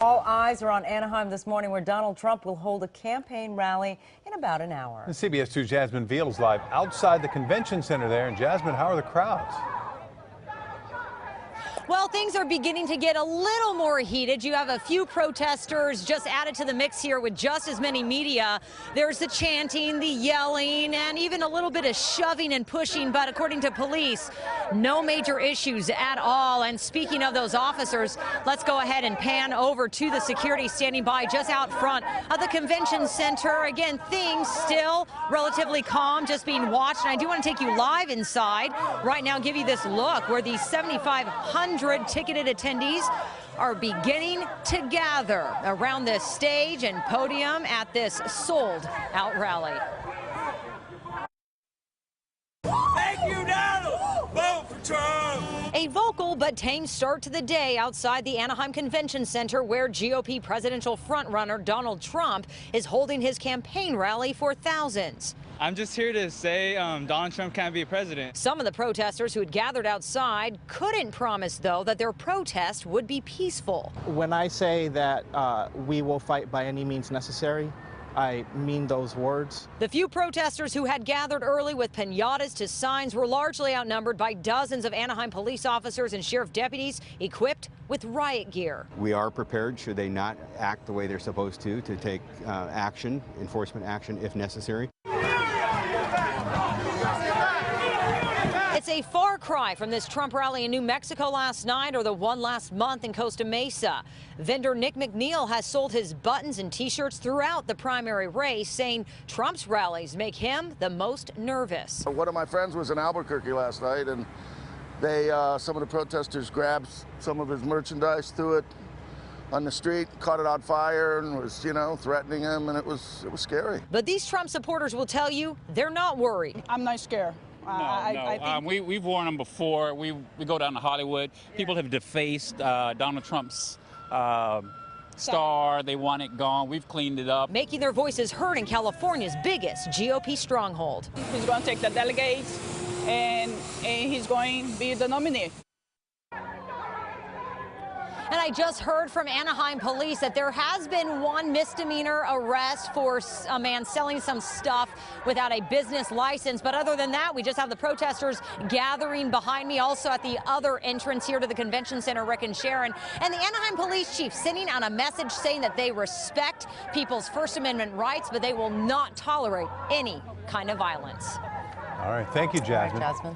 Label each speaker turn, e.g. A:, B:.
A: All eyes are on Anaheim this morning, where Donald Trump will hold a campaign rally in about an hour.
B: CBS 2's Jasmine Veal is live outside the convention center there. And Jasmine, how are the crowds?
C: Well, things are beginning to get a little more heated. You have a few protesters just added to the mix here with just as many media. There's the chanting, the yelling, and even a little bit of shoving and pushing. But according to police, no major issues at all. And speaking of those officers, let's go ahead and pan over to the security standing by just out front of the convention center. Again, things still relatively calm, just being watched. And I do want to take you live inside right now, give you this look where these 7,500 ticketed attendees are beginning to gather around this stage and podium at this sold-out rally.
D: Thank you, Donald. Vote for Trump.
C: A vocal but tame start to the day outside the Anaheim Convention Center, where GOP presidential frontrunner Donald Trump is holding his campaign rally for thousands.
E: I'm just here to say Donald Trump can't be president.
C: Some of the protesters who had gathered outside couldn't promise, though, that their protest would be peaceful.
F: When I say that we will fight by any means necessary, I mean those words.
C: The few protesters who had gathered early with piñatas to signs were largely outnumbered by dozens of Anaheim police officers and sheriff deputies equipped with riot gear.
G: We are prepared, should they not act the way they're supposed to take action, enforcement action if necessary.
C: It's a far cry from this Trump rally in New Mexico last night or the one last month in Costa Mesa. Vendor Nick McNeil has sold his buttons and T-shirts throughout the primary race, saying Trump's rallies make him the most nervous.
H: One of my friends was in Albuquerque last night, and some of the protesters grabbed some of his merchandise, threw it on the street, caught it on fire, and was, threatening him, and it was scary.
C: But these Trump supporters will tell you they're not worried.
I: I'm not scared.
J: We've worn them before. We go down to Hollywood. People have defaced Donald Trump's star. They want it gone. We've cleaned it up.
C: Making their voices heard in California's biggest GOP stronghold.
I: He's going to take the delegates, and he's going to be the nominee.
C: And I just heard from Anaheim police that there has been one misdemeanor arrest for a man selling some stuff without a business license. But other than that, we just have the protesters gathering behind me, also at the other entrance here to the convention center, Rick and Sharon. And the Anaheim police chief sending out a message saying that they respect people's First Amendment rights, but they will not tolerate any kind of violence.
B: All right. Thank you, Jasmine.
A: All right, Jasmine.